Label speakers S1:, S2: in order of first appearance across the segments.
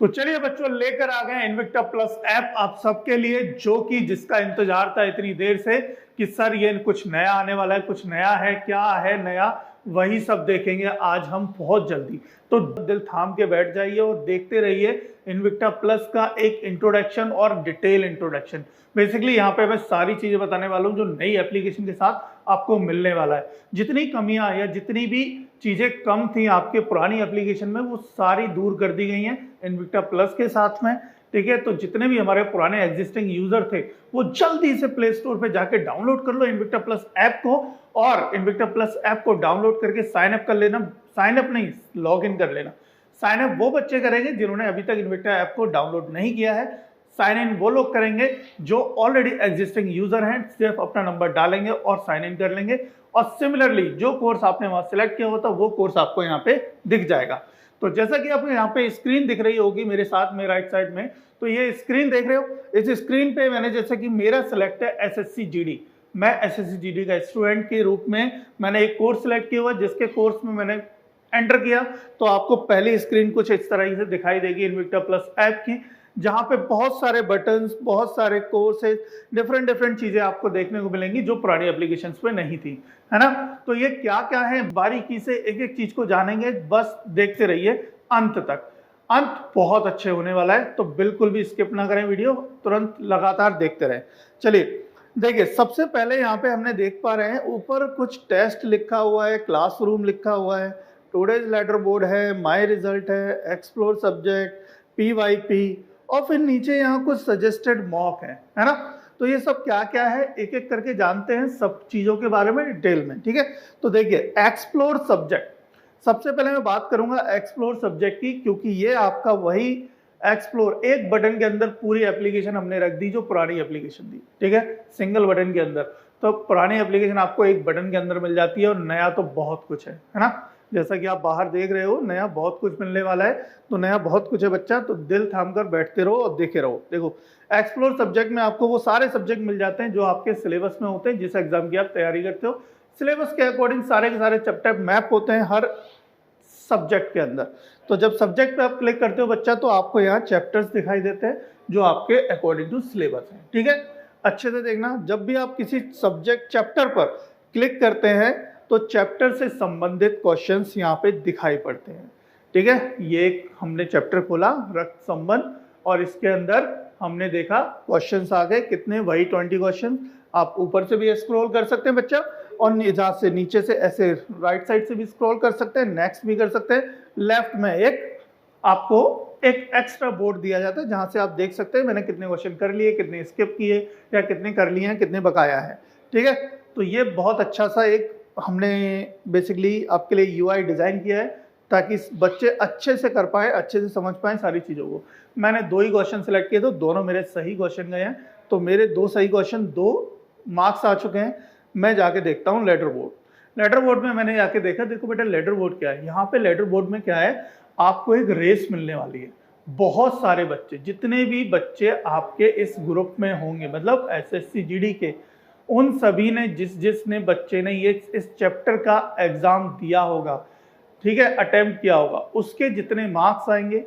S1: तो चलिए बच्चों, लेकर आ गए इन्विक्टा प्लस ऐप आप सबके लिए, जो कि जिसका इंतजार था इतनी देर से कि सर ये कुछ नया आने वाला है, कुछ नया है, क्या है नया, वही सब देखेंगे आज हम बहुत जल्दी। तो दिल थाम के बैठ जाइए और देखते रहिए इन्विक्टा प्लस का एक इंट्रोडक्शन और डिटेल इंट्रोडक्शन। बेसिकली यहाँ पे मैं सारी चीजें बताने वाला हूँ जो नई एप्लीकेशन के साथ आपको मिलने वाला है। जितनी कमियां या जितनी भी चीजें कम थी आपके पुरानी एप्लीकेशन में, वो सारी दूर कर दी गई हैं इन्विक्टा प्लस के साथ में। ठीक है, तो जितने भी हमारे पुराने एग्जिस्टिंग यूजर थे वो जल्दी से प्ले स्टोर पे जाके डाउनलोड कर लो इन्विक्टा प्लस ऐप को, और इन्विक्टा प्लस ऐप को डाउनलोड करके साइन अप कर लेना। साइन अप नहीं, लॉग इन कर लेना। साइन अप वो बच्चे करेंगे जिन्होंने अभी तक इन्विक्टा ऐप को डाउनलोड नहीं किया है। साइन इन वो लोग करेंगे जो ऑलरेडी एग्जिस्टिंग यूजर हैं, सिर्फ अपना नंबर डालेंगे और साइन इन कर लेंगे। और सिमिलरली जो कोर्स आपने वहां सिलेक्ट किया होता वो कोर्स आपको यहाँ पे दिख जाएगा। तो जैसा कि आपको यहाँ पे स्क्रीन दिख रही होगी मेरे साथ में राइट साइड में, तो ये स्क्रीन देख रहे हो। इस स्क्रीन पे मैंने, जैसे कि मेरा सिलेक्ट है एसएससी जीडी, मैं एसएससी जीडी का स्टूडेंट के रूप में मैंने एक कोर्स सिलेक्ट किया हुआ, जिसके कोर्स में मैंने एंटर किया। तो आपको पहली स्क्रीन कुछ इस तरह से दिखाई देगी इन्विक्टा प्लस ऐप की, जहां पे बहुत सारे बटन्स, बहुत सारे कोर्सेज, डिफरेंट चीजें आपको देखने को मिलेंगी जो पुरानी एप्लीकेशंस पे नहीं थी, है ना। तो ये क्या क्या है, बारीकी से एक एक चीज को जानेंगे, बस देखते रहिए अंत तक। अंत बहुत अच्छे होने वाला है, तो बिल्कुल भी स्किप ना करें वीडियो, तुरंत लगातार देखते रहें। चलिए देखिए, सबसे पहले यहाँ पे हमने देख पा रहे हैं ऊपर कुछ टेस्ट लिखा हुआ है, क्लासरूम लिखा हुआ है, टुडेज लेटर बोर्ड है, माय रिजल्ट है, एक्सप्लोर सब्जेक्ट, पीवाईपी, और फिर नीचे यहाँ कुछ सजेस्टेड मॉक है ना। तो ये सब क्या क्या है एक एक करके जानते हैं सब चीजों के बारे में डिटेल में। ठीक है, तो देखिए एक्सप्लोर सब्जेक्ट, सबसे पहले मैं बात करूंगा एक्सप्लोर सब्जेक्ट की, क्योंकि ये आपका वही एक्सप्लोर, एक बटन के अंदर पूरी एप्लीकेशन हमने रख दी जो पुरानी एप्लीकेशन थी। ठीक है, सिंगल बटन के अंदर। तो पुरानी एप्लीकेशन आपको एक बटन के अंदर मिल जाती है, और नया तो बहुत कुछ है ना। जैसा कि आप बाहर देख रहे हो, नया बहुत कुछ मिलने वाला है। तो नया बहुत कुछ है बच्चा, तो दिल थाम कर बैठते रहो और देखे रहो। देखो एक्सप्लोर सब्जेक्ट में आपको वो सारे सब्जेक्ट मिल जाते हैं जो आपके सिलेबस में होते हैं, जिस एग्जाम की आप तैयारी करते हो। सिलेबस के अकॉर्डिंग सारे के सारे चैप्टर मैप होते हैं हर सब्जेक्ट के अंदर। तो जब सब्जेक्ट पे आप क्लिक करते हो बच्चा, तो आपको यहाँ चैप्टर्स दिखाई देते हैं जो आपके अकॉर्डिंग टू सिलेबस है। ठीक है, अच्छे से देखना, जब भी आप किसी सब्जेक्ट चैप्टर पर क्लिक करते हैं तो चैप्टर से संबंधित क्वेश्चंस यहाँ पे दिखाई पड़ते हैं। ठीक है, ये एक हमने चैप्टर खोला रक्त संबंध, और इसके अंदर हमने देखा क्वेश्चंस आ गए कितने, वही 20 क्वेश्चन। आप ऊपर से भी स्क्रॉल कर सकते हैं बच्चा, और इधर से नीचे से ऐसे राइट साइड से भी स्क्रॉल कर सकते हैं, नेक्स्ट भी कर सकते हैं। लेफ्ट में एक आपको एक एक्स्ट्रा बोर्ड दिया जाता है जहां से आप देख सकते हैं मैंने कितने क्वेश्चन कर लिए, कितने स्किप किए, या कितने कर लिए हैं, कितने बकाया है। ठीक है, तो ये बहुत अच्छा सा एक हमने बेसिकली आपके लिए यूआई डिजाइन किया है, ताकि बच्चे अच्छे से कर पाए, अच्छे से समझ पाए सारी चीजों को। मैंने 2 ही क्वेश्चन सिलेक्ट किए, तो दोनों मेरे सही क्वेश्चन गए हैं। तो मेरे 2 सही क्वेश्चन, 2 मार्क्स आ चुके हैं। मैं जाके देखता हूँ लेटर बोर्ड। लेटर बोर्ड में मैंने जाके देखा, देखो बेटा लेटर बोर्ड क्या है। यहाँ पे लेटर बोर्ड में क्या है, आपको एक रेस मिलने वाली है। बहुत सारे बच्चे, जितने भी बच्चे आपके इस ग्रुप में होंगे, मतलब एसएससी जीडी के, उन सभी ने जिसने बच्चे ने ये इस चैप्टर का एग्जाम दिया होगा, ठीक है, अटेम्प्ट किया होगा, उसके जितने मार्क्स आएंगे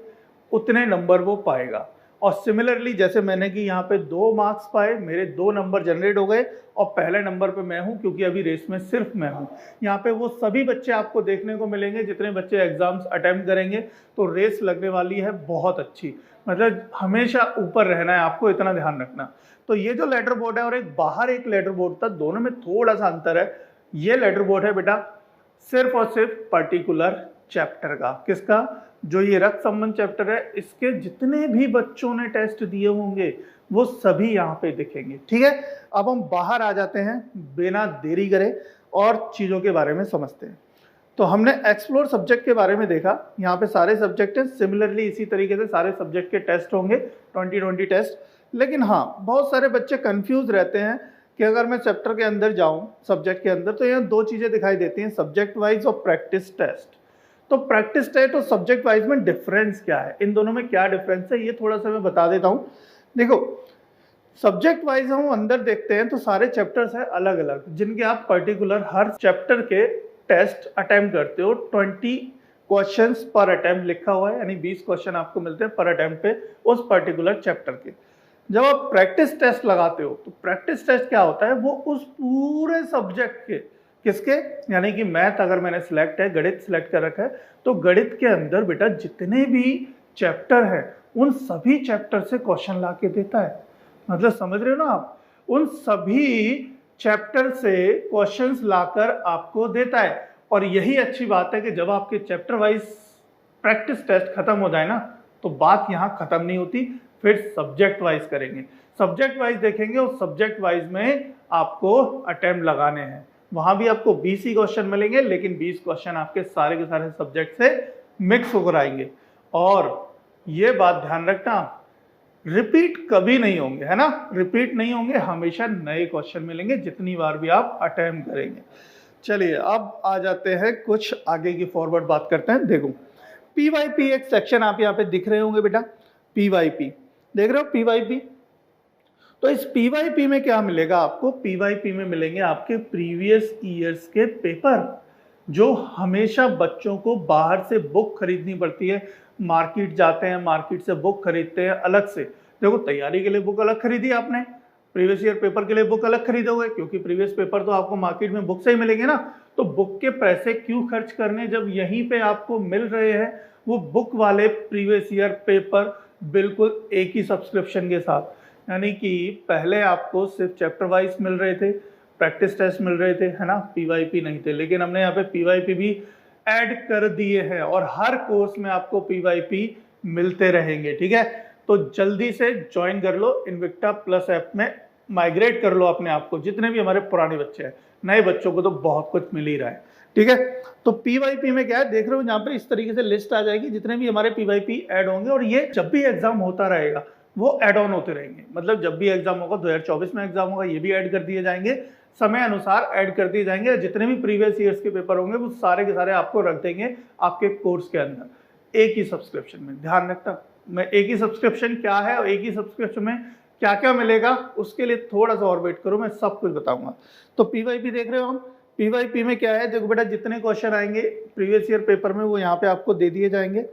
S1: उतने नंबर वो पाएगा। और सिमिलरली जैसे मैंने कि यहाँ पे 2 मार्क्स पाए, मेरे 2 नंबर जनरेट हो गए, और पहले नंबर पे मैं हूँ क्योंकि अभी रेस में सिर्फ मैं हूँ। यहाँ पे वो सभी बच्चे आपको देखने को मिलेंगे जितने बच्चे एग्जाम्स अटेम्प्ट करेंगे। तो रेस लगने वाली है बहुत अच्छी, मतलब हमेशा ऊपर रहना है आपको, इतना ध्यान रखना। तो ये जो लेटर बोर्ड है और एक बाहर एक लेटर बोर्ड था, दोनों में थोड़ा सा अंतर है। ये लेटर बोर्ड है बेटा सिर्फ और सिर्फ पर्टिकुलर चैप्टर का, किसका, जो ये रक्त संबंध चैप्टर है, इसके जितने भी बच्चों ने टेस्ट दिए होंगे वो सभी यहाँ पे दिखेंगे। ठीक है, अब हम बाहर आ जाते हैं बिना देरी करे और चीजों के बारे में समझते हैं। तो हमने एक्सप्लोर सब्जेक्ट के बारे में देखा, यहाँ पे सारे सब्जेक्ट हैं। सिमिलरली इसी तरीके से सारे सब्जेक्ट के टेस्ट होंगे, 20 टेस्ट। लेकिन हाँ, बहुत सारे बच्चे कंफ्यूज रहते हैं कि अगर मैं चैप्टर के अंदर जाऊं, सब्जेक्ट के अंदर, तो यहाँ 2 चीजें दिखाई देती हैं, सब्जेक्ट वाइज और प्रैक्टिस टेस्ट। तो प्रैक्टिस टेस्ट और सब्जेक्ट वाइज में डिफरेंस क्या है, इन दोनों में क्या डिफरेंस है, ये थोड़ा सा मैं बता देता हूँ। देखो सब्जेक्ट वाइज हम अंदर देखते हैं तो सारे चैप्टर्स हैं अलग अलग, जिनके आप पर्टिकुलर हर चैप्टर के टेस्ट अटेम्प्ट करते हो। 20 क्वेश्चंस पर अटेम्प्ट लिखा हुआ है, यानी 20 क्वेश्चन आपको मिलते हैं पर अटेम्प्ट पे उस पर्टिकुलर चैप्टर के। जब आप प्रैक्टिस टेस्ट लगाते हो तो प्रैक्टिस टेस्ट क्या होता है, वो उस पूरे सब्जेक्ट के, किसके, यानी कि मैथ अगर मैंने सिलेक्ट है, गणित सिलेक्ट कर रखा है, तो गणित के अंदर बेटा जितने भी चैप्टर है उन सभी चैप्टर से क्वेश्चन ला के देता है। मतलब समझ रहे हो ना आप, उन सभी चैप्टर से क्वेश्चंस लाकर आपको देता है। और यही अच्छी बात है कि जब आपके चैप्टर वाइज प्रैक्टिस टेस्ट खत्म हो जाए ना, तो बात यहाँ खत्म नहीं होती, फिर सब्जेक्ट वाइज करेंगे, सब्जेक्ट वाइज देखेंगे, और सब्जेक्ट वाइज में आपको अटेम्प्ट लगाने हैं। वहां भी आपको 20 ही क्वेश्चन मिलेंगे, लेकिन 20 क्वेश्चन आपके सारे के सारे सब्जेक्ट से मिक्स होकर आएंगे। और ये बात ध्यान रखना, रिपीट कभी नहीं होंगे, है ना, रिपीट नहीं होंगे, हमेशा नए क्वेश्चन मिलेंगे जितनी बार भी आप अटेम्प्ट करेंगे। चलिए अब आ जाते हैं कुछ आगे की फॉरवर्ड बात करते हैं। देखो पीवाईपी एक सेक्शन आप यहाँ पे दिख रहे होंगे बेटा, पीवाईपी देख रहे हो, पीवाईपी। तो इस पीवाईपी में क्या मिलेगा आपको, पीवाईपी में मिलेंगे आपके प्रीवियस ईयर्स के पेपर, जो हमेशा बच्चों को बाहर से बुक खरीदनी पड़ती है, मार्केट जाते हैं, मार्केट से बुक खरीदते हैं अलग से। देखो तैयारी के लिए बुक अलग खरीदी आपने, प्रीवियस ईयर पेपर के लिए बुक अलग खरीदोगे, क्योंकि प्रीवियस पेपर तो आपको मार्केट में बुक से ही मिलेंगे ना। तो बुक के पैसे क्यों खर्च करने जब यहीं पे आपको मिल रहे हैं वो बुक वाले प्रीवियस ईयर पेपर बिल्कुल एक ही सब्सक्रिप्शन के साथ। यानी कि पहले आपको सिर्फ चैप्टर वाइज मिल रहे थे, प्रैक्टिस टेस्ट मिल रहे थे, है ना, पीवाईपी नहीं थे, लेकिन हमने यहाँ पे पीवाईपी भी ऐड कर दिए हैं और हर कोर्स में आपको पीवाईपी मिलते रहेंगे। ठीक है, तो जल्दी से ज्वाइन कर लो इन्विक्टा प्लस ऐप में, माइग्रेट कर लो अपने आप को। जितने भी हमारे पुराने बच्चे हैं, नए बच्चों को तो बहुत कुछ मिल ही रहा है। ठीक है, तो पीवाईपी में क्या है देख रहे हो, यहाँ पे इस तरीके से लिस्ट आ जाएगी जितने भी हमारे पीवाईपी ऐड होंगे, और ये जब भी एग्जाम होता रहेगा वो ऐड ऑन होते रहेंगे। मतलब जब भी एग्जाम होगा, 2024 में एग्जाम होगा, ये भी ऐड कर दिए जाएंगे, समय अनुसार ऐड कर दिए जाएंगे। जितने भी प्रीवियस ईयर्स के पेपर होंगे वो सारे के सारे आपको रख देंगे आपके कोर्स के अंदर एक ही सब्सक्रिप्शन में। ध्यान रखना, मैं एक ही सब्सक्रिप्शन क्या है और एक ही सब्सक्रिप्शन में क्या क्या मिलेगा उसके लिए थोड़ा सा और वेट करो, मैं सब कुछ बताऊंगा। तो पीवाईपी देख रहे हो हम, पीवाईपी में क्या है, देखो बेटा जितने क्वेश्चन आएंगे प्रीवियस ईयर पेपर में वो यहाँ पे आपको दे दिए जाएंगे।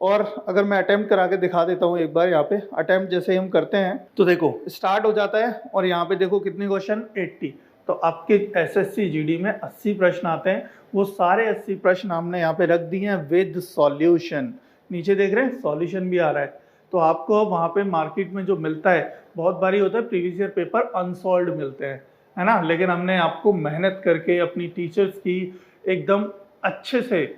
S1: और अगर मैं अटेम्प्ट करा के दिखा देता हूँ एक बार, यहाँ पे अटेम्प्ट जैसे ही हम करते हैं तो देखो स्टार्ट हो जाता है, और यहाँ पे देखो कितने क्वेश्चन, 80। तो आपके एसएससी जीडी में 80 प्रश्न आते हैं, वो सारे 80 प्रश्न हमने यहाँ पे रख दिए हैं विद सॉल्यूशन। नीचे देख रहे हैं सॉल्यूशन भी आ रहा है। तो आपको वहाँ पे मार्केट में जो मिलता है, बहुत बारी होता है प्रीवियस ईयर पेपर अनसॉल्व्ड मिलते हैं, है ना, लेकिन हमने आपको मेहनत करके अपनी टीचर्स की एकदम अच्छे से,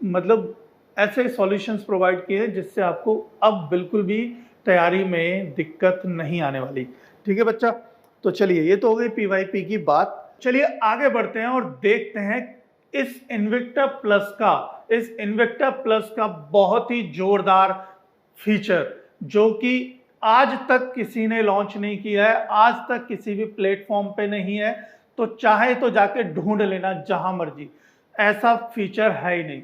S1: मतलब ऐसे सॉल्यूशंस प्रोवाइड किए हैं जिससे आपको अब बिल्कुल भी तैयारी में दिक्कत नहीं आने वाली। ठीक है बच्चा, तो चलिए ये तो हो गई पीवाईपी की बात। चलिए आगे बढ़ते हैं और देखते हैं इस इन्विक्टा प्लस का बहुत ही जोरदार फीचर, जो कि आज तक किसी ने लॉन्च नहीं किया है, आज तक किसी भी प्लेटफॉर्म पे नहीं है। तो चाहे तो जाके ढूंढ लेना जहां मर्जी, ऐसा फीचर है ही नहीं।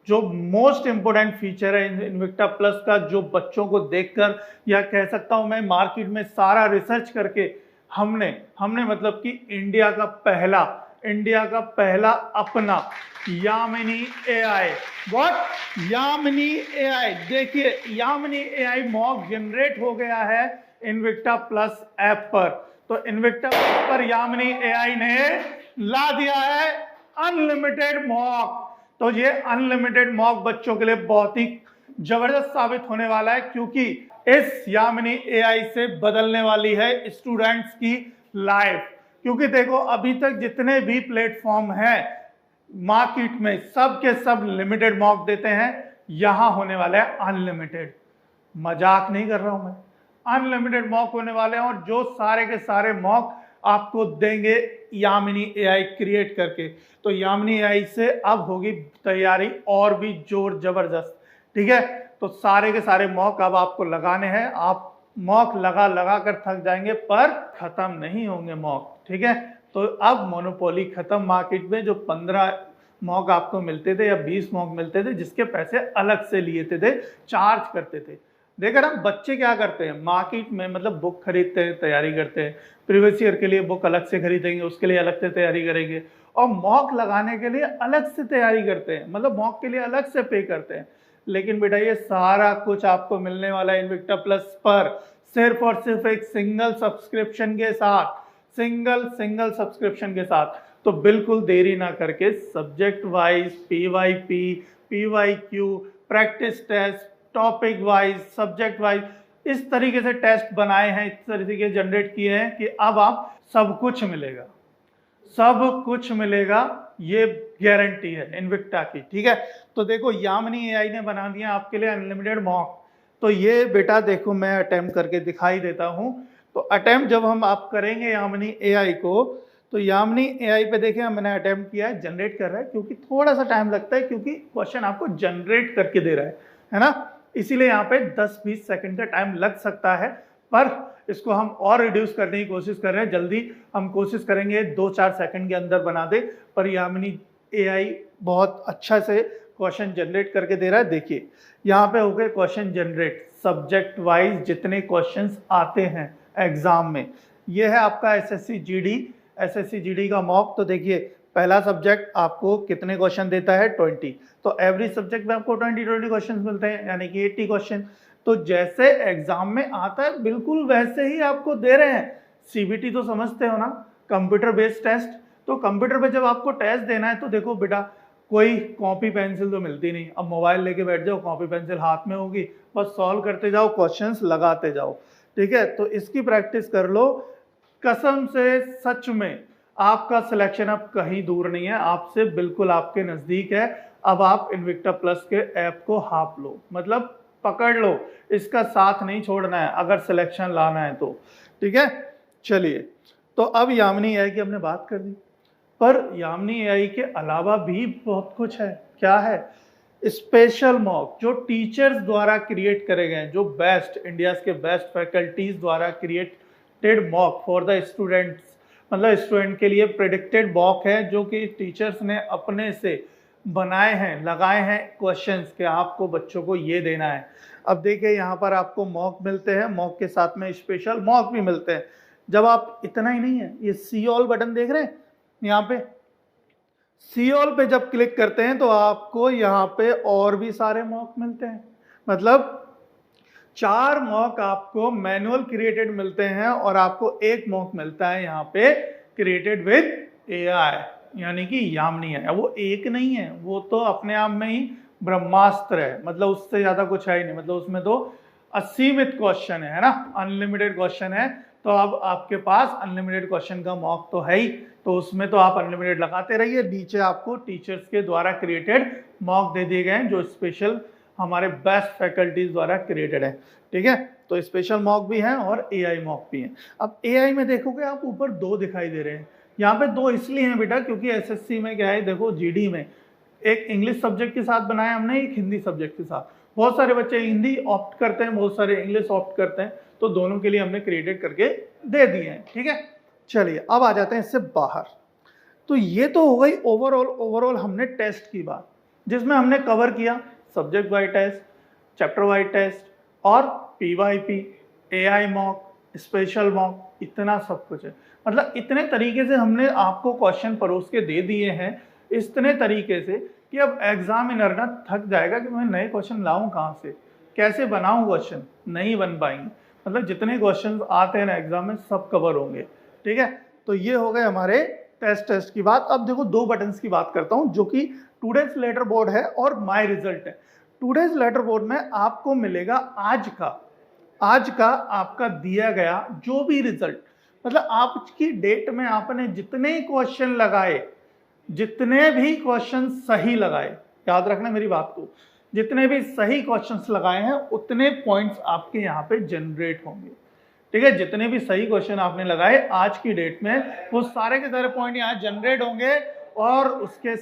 S1: जो मोस्ट इंपोर्टेंट फीचर है इन्विक्टा प्लस का, जो बच्चों को देखकर, या कह सकता हूं मैं मार्केट में सारा रिसर्च करके हमने मतलब कि इंडिया का पहला अपना यामिनी एआई, यामिनी एआई, देखिए यामिनी एआई मॉक जनरेट हो गया है इन्विक्टा प्लस ऐप पर। तो इन्विक्टा प्लस पर यामिनी एआई ने ला दिया है अनलिमिटेड मॉक। तो ये अनलिमिटेड मॉक बच्चों के लिए बहुत ही जबरदस्त साबित होने वाला है, क्योंकि इस यामिनी एआई से बदलने वाली है स्टूडेंट्स की लाइफ। क्योंकि देखो अभी तक जितने भी प्लेटफॉर्म हैं मार्केट में, सब के सब लिमिटेड मॉक देते हैं, यहां होने वाला है अनलिमिटेड। मजाक नहीं कर रहा हूं मैं, अनलिमिटेड मॉक होने वाले हैं, और जो सारे के सारे मॉक आपको देंगे यामिनी एआई क्रिएट करके। तो यामिनी एआई से अब होगी तैयारी और भी जोर जबरदस्त। ठीक है, तो सारे के सारे मॉक अब आपको लगाने हैं, आप मॉक लगा कर थक जाएंगे, पर खत्म नहीं होंगे मॉक। ठीक है, तो अब मोनोपोली खत्म मार्केट में। जो 15 मॉक आपको मिलते थे या 20 मॉक मिलते थे, जिसके पैसे अलग से लिए थे, चार्ज करते थे, देखा ना, बच्चे क्या करते हैं, मार्केट में मतलब बुक खरीदते हैं, तैयारी करते हैं, प्रीवियस ईयर के लिए बुक अलग से खरीदेंगे, उसके लिए अलग से तैयारी करेंगे, और मॉक लगाने के लिए अलग से तैयारी करते हैं, मतलब मॉक के लिए अलग से पे करते हैं। लेकिन बेटा ये सारा कुछ आपको मिलने वाला है इन्विक्टा प्लस पर, सिर्फ और सिर्फ एक सिंगल सब्सक्रिप्शन के साथ, सिंगल सब्सक्रिप्शन के साथ। तो बिल्कुल देरी ना करके subject wise PYP, PYQ, practice test, topic wise, subject wise, इस तरीके से टेस्ट बनाए हैं, इस तरीके के जनरेट किए हैं कि अब आप सब कुछ मिलेगा, सब कुछ मिलेगा, ये गारंटी है इन्विक्टा की। ठीक है, तो देखो यामिनी एआई ने बना दिया आपके लिए अनलिमिटेड मॉक। तो ये बेटा देखो मैं अटेम्प्ट करके दिखाई देता हूं। तो अटेम्प्ट जब हम आप करेंगे यामिनी एआई को, तो यामिनी एआई पे देखें मैंने अटेम्प्ट किया है, जनरेट कर रहा है, क्योंकि थोड़ा सा टाइम लगता है, क्योंकि क्वेश्चन आपको जनरेट करके दे रहा है ना, इसीलिए यहाँ पे 10-20 सेकंड का टाइम लग सकता है, पर इसको हम और रिड्यूस करने की कोशिश कर रहे हैं। जल्दी हम कोशिश करेंगे 2-4 सेकंड के अंदर बना दे, पर यामिनी एआई बहुत अच्छा से क्वेश्चन जनरेट करके दे रहा है। देखिए यहाँ पे हो गए क्वेश्चन जनरेट, सब्जेक्ट वाइज जितने क्वेश्चंस आते हैं एग्जाम में। ये है आपका एसएससी जीडी का मॉक। तो देखिए पहला सब्जेक्ट आपको कितने क्वेश्चन देता है, 20। तो एवरेज सब्जेक्ट में आपको 20 क्वेश्चन मिलते हैं, यानी कि 80 क्वेश्चन। तो जैसे एग्जाम में आता है बिल्कुल वैसे ही आपको दे रहे हैं। सीबीटी तो समझते हो ना, कंप्यूटर बेस्ड टेस्ट। तो कंप्यूटर पे जब आपको टेस्ट देना है तो देखो बेटा कोई कॉपी पेंसिल तो मिलती नहीं, अब मोबाइल लेके बैठ जाओ, कॉपी पेंसिल हाथ में होगी, बस सॉल्व करते जाओ, क्वेश्चंस लगाते जाओ। ठीक है, तो इसकी प्रैक्टिस कर लो। कसम से सच में आपका सिलेक्शन अब कहीं दूर नहीं है, आपसे बिल्कुल आपके नजदीक है। अब आप इन्विक्टा प्लस के ऐप को हाफ लो, मतलब पकड़ लो, इसका साथ नहीं छोड़ना है अगर सिलेक्शन लाना है तो। ठीक है, चलिए तो अब यामिनी एआई की हमने बात कर दी, पर यामिनी एआई के अलावा भी बहुत कुछ है। क्या है? स्पेशल मॉक, जो टीचर्स द्वारा क्रिएट करे गए, जो बेस्ट इंडिया के बेस्ट फैकल्टीज द्वारा created mock for the students, मतलब स्टूडेंट के लिए प्रेडिक्टेड मॉक है, जो कि टीचर्स ने अपने से बनाए हैं, लगाए हैं क्वेश्चंस के आपको बच्चों को ये देना है। अब देखिए यहाँ पर आपको मॉक मिलते हैं, मॉक के साथ में स्पेशल मॉक भी मिलते हैं। जब आप, इतना ही नहीं है, ये सी ऑल बटन देख रहे हैं, यहाँ पे सी ऑल पे जब क्लिक करते हैं तो आपको यहाँ पे और भी सारे मॉक मिलते हैं, मतलब 4 मॉक आपको मैनुअल क्रिएटेड मिलते हैं, और आपको एक मॉक मिलता है यहाँ पे क्रिएटेड विद एआई, यानी कि यामिनी है। वो एक नहीं है, वो तो अपने आप में ही ब्रह्मास्त्र है, मतलब उससे ज्यादा कुछ है ही नहीं, मतलब उसमें तो असीमित क्वेश्चन है ना, अनलिमिटेड क्वेश्चन है। तो अब आपके पास अनलिमिटेड क्वेश्चन का मॉक तो है ही, तो उसमें तो आप अनलिमिटेड लगाते रहिए। नीचे आपको टीचर्स के द्वारा क्रिएटेड मॉक दे दिए गए हैं, जो स्पेशल हमारे बेस्ट फैकल्टीज द्वारा क्रिएटेड है। ठीक है, तो स्पेशल मॉक भी है और एआई मॉक भी है। अब एआई में देखोगे आप ऊपर 2 दिखाई दे रहे हैं, यहाँ पे 2 इसलिए हैं बेटा क्योंकि एसएससी में क्या है, देखो जीडी में एक इंग्लिश सब्जेक्ट के साथ बनाया हमने, एक हिंदी सब्जेक्ट के साथ। बहुत सारे बच्चे हिंदी ऑप्ट करते हैं, बहुत सारे इंग्लिश ऑप्ट करते हैं, तो दोनों के लिए हमने क्रिएटेड करके दे दिए हैं। ठीक है, चलिए अब आ जाते हैं इससे बाहर। तो ये तो हो गई ओवरऑल हमने टेस्ट की बात, जिसमें हमने कवर किया subject wise test, chapter wise test और PYP, AI mock, special mock, इतना सब कुछ है। मतलब इतने तरीके से हमने आपको क्वेश्चन परोस के दे दिए हैं, इतने तरीके से कि अब एग्जामिनर ना थक जाएगा कि मैं नए क्वेश्चन लाऊं कहाँ से, कैसे बनाऊं क्वेश्चन, नहीं बन पाएंगे। मतलब जितने क्वेश्चन आते हैं ना एग्जाम में सब कवर होंगे। ठीक है, तो ये हो गए हमारे टेस्ट की बात। अब देखो 2 बटन्स की बात करता हूं, जो कि टुडेज लेटर बोर्ड है और माई रिजल्ट है। टुडेज लेटर बोर्ड में आपको मिलेगा आज का आपका दिया गया जो भी रिजल्ट, मतलब आज की डेट में आपने जितने क्वेश्चन लगाए, जितने भी क्वेश्चन सही लगाए, याद रखना मेरी बात को, जितने भी सही क्वेश्चंस लगाए हैं उतने पॉइंट्स आपके यहाँ पे जनरेट होंगे। ठीक है, जितने भी सही क्वेश्चन आपने लगाए आज की डेट में, वो सारे के सारे पॉइंट यहाँ जनरेट होंगे। और उसके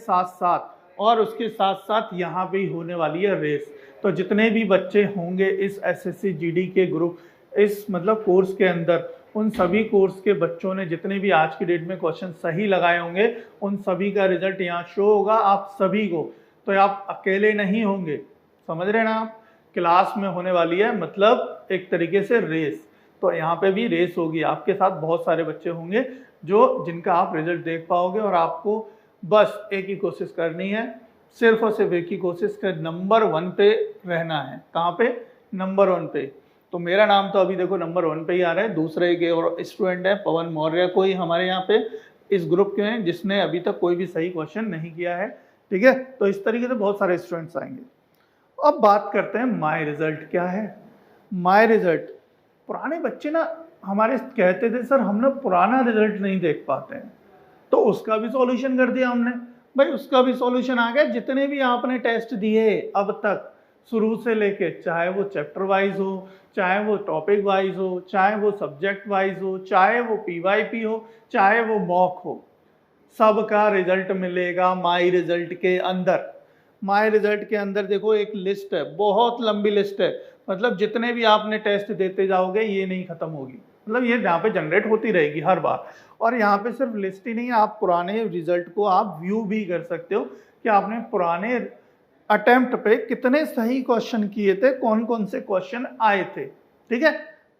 S1: साथ साथ यहाँ पे ही होने वाली है रेस। तो जितने भी बच्चे होंगे इस एसएससी जीडी के ग्रुप, इस मतलब कोर्स के अंदर, उन सभी कोर्स के बच्चों ने जितने भी आज की डेट में क्वेश्चन सही लगाए होंगे, उन सभी का रिजल्ट यहाँ शो होगा आप सभी को। तो आप अकेले नहीं होंगे, समझ रहे ना आप, क्लास में होने वाली है, मतलब एक तरीके से रेस। तो यहाँ पे भी रेस होगी, आपके साथ बहुत सारे बच्चे होंगे जो जिनका आप रिजल्ट देख पाओगे, और आपको बस एक ही कोशिश करनी है, सिर्फ और सिर्फ एक ही कोशिश कर नंबर 1 पे रहना है। कहाँ पे? नंबर 1 पे। तो मेरा नाम तो अभी देखो नंबर 1 पे ही आ रहा है। दूसरे एक और स्टूडेंट है पवन मौर्य, कोई हमारे यहाँ पे इस ग्रुप के हैं जिसने अभी तक कोई भी सही क्वेश्चन नहीं किया है। ठीक है, तो इस तरीके से बहुत सारे स्टूडेंट्स आएंगे। अब बात करते हैं माय रिजल्ट क्या है। माय रिजल्ट, पुराने बच्चे ना हमारे कहते थे सर हम ना पुराना रिजल्ट नहीं देख पाते हैं, तो उसका भी सॉल्यूशन कर दिया हमने। भाई उसका भी सॉल्यूशन आ गया। जितने भी आपने टेस्ट दिए अब तक शुरू से लेके, चाहे वो चैप्टर वाइज हो, चाहे वो टॉपिक वाइज हो, चाहे वो सब्जेक्ट वाइज हो, चाहे वो पीवाईपी हो, चाहे वो मॉक हो, सबका रिजल्ट मिलेगा माय रिजल्ट के अंदर। माय रिजल्ट के अंदर देखो एक लिस्ट है, बहुत लंबी लिस्ट है, मतलब जितने भी आपने टेस्ट देते जाओगे ये नहीं खत्म होगी, मतलब ये यहाँ पे जनरेट होती रहेगी हर बार। और यहाँ पे सिर्फ लिस्ट ही नहीं है, आप पुराने रिजल्ट को आप व्यू भी कर सकते हो कि आपने पुराने अटेम्प्ट पे कितने सही क्वेश्चन किए थे, कौन कौन से क्वेश्चन आए थे। ठीक है,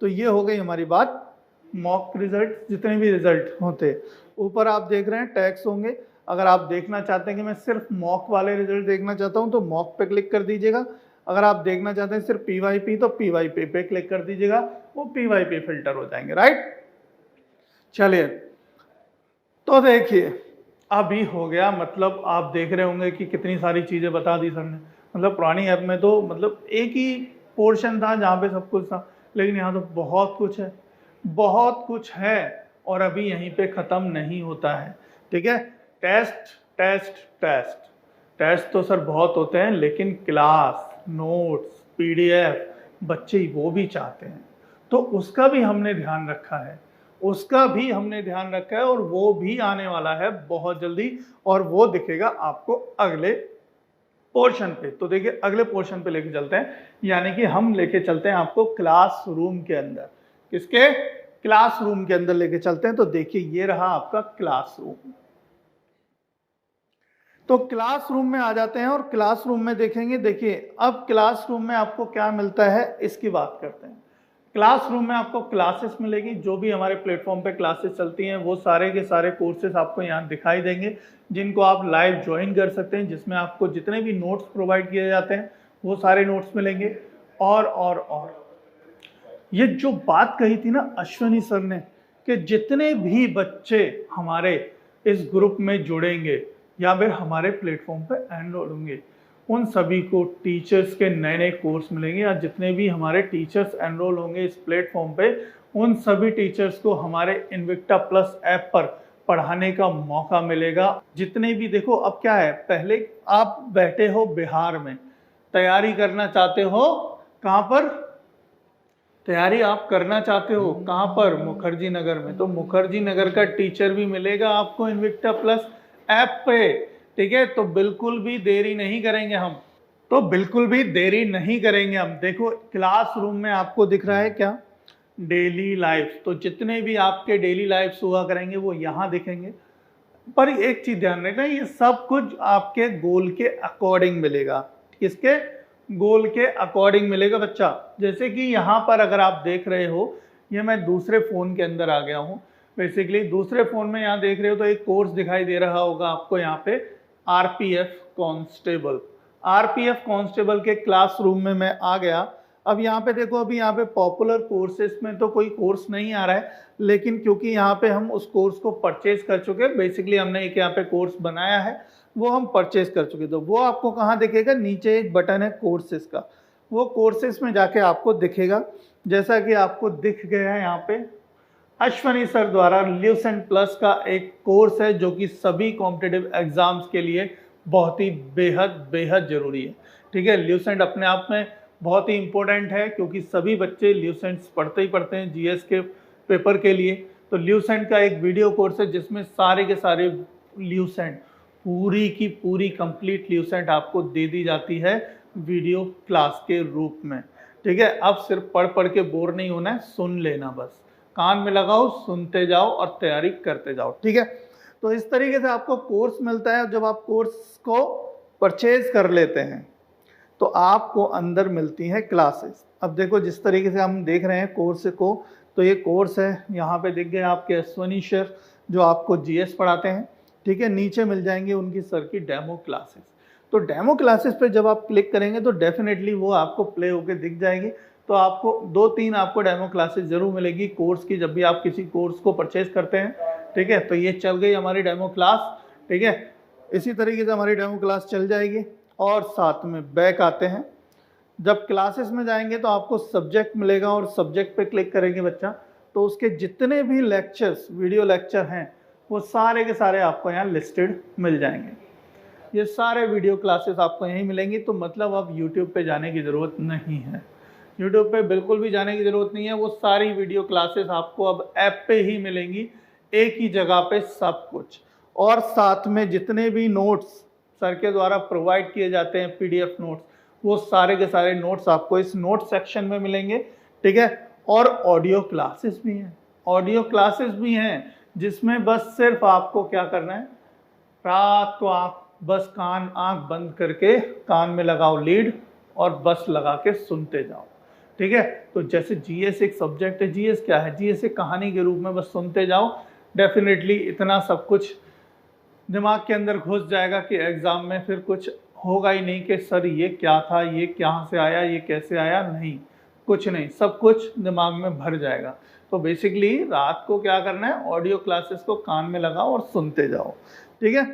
S1: तो ये हो गई हमारी बात मॉक रिजल्ट, जितने भी रिजल्ट होते। ऊपर आप देख रहे हैं टैक्स होंगे, अगर आप देखना चाहते हैं कि मैं सिर्फ मॉक वाले रिजल्ट देखना चाहता हूं तो मॉक पे क्लिक कर दीजिएगा। अगर आप देखना चाहते हैं सिर्फ पीवाईपी तो पीवाईपी पे क्लिक कर दीजिएगा, वो पीवाईपी फिल्टर हो जाएंगे। राइट, चलिए तो देखिए अभी हो गया, मतलब आप देख रहे होंगे कि कितनी सारी चीजें बता दी सर ने। मतलब पुरानी ऐप में तो मतलब एक ही पोर्शन था जहाँ पे सब कुछ था, लेकिन यहाँ तो बहुत कुछ है, बहुत कुछ है, और अभी यहीं पे खत्म नहीं होता है। ठीक है, टेस्ट टेस्ट टेस्ट टेस्ट तो सर बहुत होते हैं, लेकिन क्लास नोट्स पीडीएफ बच्चे वो भी चाहते हैं, तो उसका भी हमने ध्यान रखा है, उसका भी हमने ध्यान रखा है, और वो भी आने वाला है बहुत जल्दी, और वो दिखेगा आपको अगले पोर्शन पे। तो देखिए अगले पोर्शन पे लेके चलते हैं, यानी कि हम लेके चलते हैं आपको क्लासरूम के अंदर। किसके? क्लासरूम के अंदर लेके चलते हैं। तो देखिए ये रहा आपका क्लासरूम। तो क्लासरूम में आ जाते हैं और क्लासरूम में देखेंगे। देखिए अब क्लासरूम में आपको क्या मिलता है इसकी बात करते हैं। क्लासरूम में आपको क्लासेस मिलेगी, जो भी हमारे प्लेटफॉर्म पे क्लासेस चलती हैं वो सारे के सारे कोर्सेज आपको यहाँ दिखाई देंगे, जिनको आप लाइव ज्वाइन कर सकते हैं, जिसमें आपको जितने भी नोट्स प्रोवाइड किए जाते हैं वो सारे नोट्स मिलेंगे। और ये जो बात कही थी ना अश्वनी सर ने कि जितने भी बच्चे हमारे इस ग्रुप में जुड़ेंगे या फिर हमारे प्लेटफॉर्म पे एनरोल होंगे, उन सभी को टीचर्स के नए नए कोर्स मिलेंगे, या जितने भी हमारे टीचर्स एनरोल होंगे इस प्लेटफॉर्म पे, उन सभी टीचर्स को हमारे इन्विक्टा प्लस ऐप पर पढ़ाने का मौका मिलेगा। जितने भी देखो अब क्या है, पहले आप बैठे हो बिहार में, तैयारी करना चाहते हो कहाँ पर, तैयारी आप करना चाहते हो कहाँ पर, मुखर्जी नगर में, तो मुखर्जी नगर का टीचर भी मिलेगा आपको इन्विक्टा प्लस ऐप पे। ठीक है, तो बिल्कुल भी देरी नहीं करेंगे हम, तो बिल्कुल भी देरी नहीं करेंगे हम। देखो क्लासरूम में आपको दिख रहा है क्या, डेली लाइफ, तो जितने भी आपके डेली लाइफ्स हुआ करेंगे वो यहाँ दिखेंगे। पर एक चीज ध्यान रखना, ये सब कुछ आपके गोल के अकॉर्डिंग मिलेगा। किसके? गोल के अकॉर्डिंग मिलेगा बच्चा। जैसे कि यहाँ पर अगर आप देख रहे हो, ये मैं दूसरे फोन के अंदर आ गया हूँ। बेसिकली दूसरे फोन में यहाँ देख रहे हो तो एक कोर्स दिखाई दे रहा होगा आपको यहाँ पे, आरपीएफ कांस्टेबल। आरपीएफ कांस्टेबल के क्लासरूम में मैं आ गया। अब यहाँ पे देखो, अभी यहाँ पे पॉपुलर कोर्सेज में तो कोई कोर्स नहीं आ रहा है, लेकिन क्योंकि यहाँ पे हम उस कोर्स को परचेज कर चुके हैं, बेसिकली हमने एक यहाँ पे कोर्स बनाया है, वो हम परचेज कर चुके, तो वो आपको कहाँ दिखेगा, नीचे एक बटन है कोर्सेज का, वो कोर्सेज में जाके आपको दिखेगा। जैसा कि आपको दिख गया है यहाँ पे, अश्वनी सर द्वारा ल्यूसेंट प्लस का एक कोर्स है जो कि सभी कॉम्पिटिटिव एग्जाम्स के लिए बहुत ही बेहद जरूरी है। ठीक है, ल्यूसेंट अपने आप में बहुत ही इंपॉर्टेंट है, क्योंकि सभी बच्चे ल्यूसेंट्स पढ़ते ही पढ़ते हैं जीएस के पेपर के लिए। तो ल्यूसेंट का एक वीडियो कोर्स है जिसमें सारे के सारे ल्यूसेंट, पूरी की पूरी कंप्लीट ल्यूसेंट आपको दे दी जाती है वीडियो क्लास के रूप में। ठीक है, अब सिर्फ पढ़ पढ़ के बोर नहीं होना है, सुन लेना बस, कान में लगाओ, सुनते जाओ और तैयारी करते जाओ। ठीक है, तो इस तरीके से आपको कोर्स मिलता है। जब आप कोर्स को परचेज कर लेते हैं तो आपको अंदर मिलती हैं क्लासेस। अब देखो जिस तरीके से हम देख रहे हैं कोर्स को, तो ये कोर्स है, यहाँ पे दिख गए आपके अश्वनी सर जो आपको जीएस पढ़ाते हैं, ठीक है। नीचे मिल जाएंगे उनकी सर की डेमो क्लासेस। तो डेमो क्लासेस पे जब आप क्लिक करेंगे तो डेफिनेटली वो आपको प्ले होके दिख जाएगी। तो आपको 2-3 आपको डेमो क्लासेस जरूर मिलेगी कोर्स की, जब भी आप किसी कोर्स को परचेज करते हैं, ठीक है। तो ये चल गई हमारी डेमो क्लास, ठीक है। इसी तरीके से हमारी डेमो क्लास चल जाएगी। और साथ में बैक आते हैं, जब क्लासेस में जाएंगे तो आपको सब्जेक्ट मिलेगा और सब्जेक्ट पे क्लिक करेंगे बच्चा, तो उसके जितने भी लेक्चर्स, वीडियो लेक्चर हैं, वो सारे के सारे आपको यहाँ लिस्टेड मिल जाएंगे। ये सारे वीडियो क्लासेस आपको यहीं मिलेंगी। तो मतलब अब यूट्यूब पे जाने की ज़रूरत नहीं है, यूट्यूब पे बिल्कुल भी जाने की ज़रूरत नहीं है। वो सारी वीडियो क्लासेस आपको अब ऐप पे ही मिलेंगी, एक ही जगह पे सब कुछ। और साथ में जितने भी नोट्स सर के द्वारा प्रोवाइड किए जाते हैं, पीडीएफ नोट्स, वो सारे के सारे नोट्स आपको इस नोट सेक्शन में मिलेंगे, ठीक है। और ऑडियो क्लासेस भी हैं, ऑडियो क्लासेस भी हैं जिसमें बस सिर्फ आपको क्या करना है, रात को आप बस आंख बंद करके कान में लगाओ लीड और बस लगा के सुनते जाओ, ठीक है। तो जैसे जीएस एक सब्जेक्ट है, जीएस क्या है, जीएस एक कहानी के रूप में बस सुनते जाओ। डेफिनेटली इतना सब कुछ दिमाग के अंदर घुस जाएगा कि एग्ज़ाम में फिर कुछ होगा ही नहीं कि सर ये क्या था, ये कहाँ से आया, ये कैसे आया, नहीं, कुछ नहीं, सब कुछ दिमाग में भर जाएगा। तो बेसिकली रात को क्या करना है, ऑडियो क्लासेस को कान में लगाओ और सुनते जाओ, ठीक है।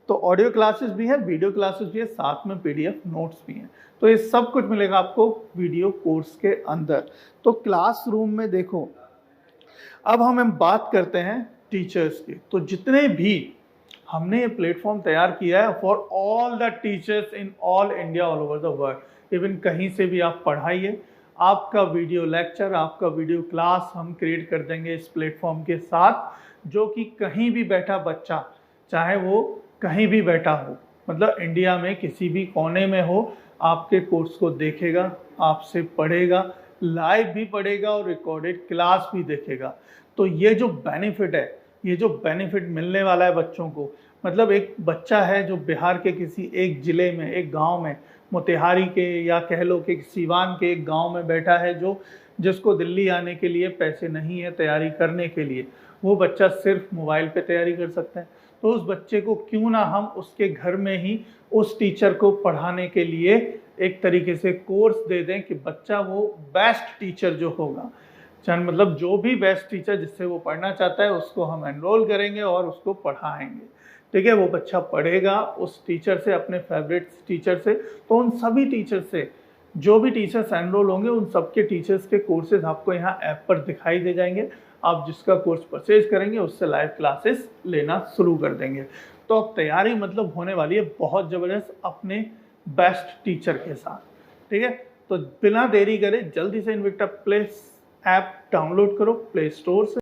S1: तो ऑडियो क्लासेस भी है, वीडियो क्लासेस भी है, साथ में पीडीएफ नोट्स भी हैं। तो ये सब कुछ मिलेगा आपको वीडियो कोर्स के अंदर। तो क्लासरूम में देखो, अब हम बात करते हैं टीचर्स की। तो जितने भी हमने ये प्लेटफॉर्म तैयार किया है for all the teachers in all India, all over the world, even कहीं से भी आप पढ़ाइए, आपका वीडियो लेक्चर, आपका वीडियो क्लास हम क्रिएट कर देंगे इस प्लेटफॉर्म के साथ, जो कि कहीं भी बैठा बच्चा, चाहे वो कहीं भी बैठा हो, मतलब इंडिया में किसी भी कोने में हो, आपके कोर्स को देखेगा, आपसे पढ़ेगा, लाइव भी पढ़ेगा और रिकॉर्डेड क्लास भी देखेगा। तो ये जो बेनिफिट है, ये जो बेनिफिट मिलने वाला है बच्चों को, मतलब एक बच्चा है जो बिहार के किसी एक ज़िले में, एक गांव में, मोतिहारी के या कह लो कि सीवान के एक गांव में बैठा है, जिसको दिल्ली आने के लिए पैसे नहीं है तैयारी करने के लिए, वो बच्चा सिर्फ मोबाइल पे तैयारी कर सकता है। तो उस बच्चे को क्यों ना हम उसके घर में ही उस टीचर को पढ़ाने के लिए एक तरीके से कोर्स दे दें कि बच्चा वो बेस्ट टीचर जो होगा, मतलब जो भी बेस्ट टीचर जिससे वो पढ़ना चाहता है, उसको हम एनरोल करेंगे और उसको पढ़ाएंगे, ठीक है। वो बच्चा पढ़ेगा उस टीचर से, अपने फेवरेट टीचर से। तो उन सभी टीचर से, जो भी टीचर्स एनरोल होंगे, उन सबके टीचर्स के कोर्सेज आपको यहाँ ऐप पर दिखाई दे जाएंगे। आप जिसका कोर्स परचेज करेंगे उससे लाइव क्लासेस लेना शुरू कर देंगे। तो अब तैयारी मतलब होने वाली है बहुत ज़बरदस्त अपने बेस्ट टीचर के साथ, ठीक है। तो बिना देरी करे जल्दी से इन्विक्टा प्लेस ऐप डाउनलोड करो प्ले स्टोर से।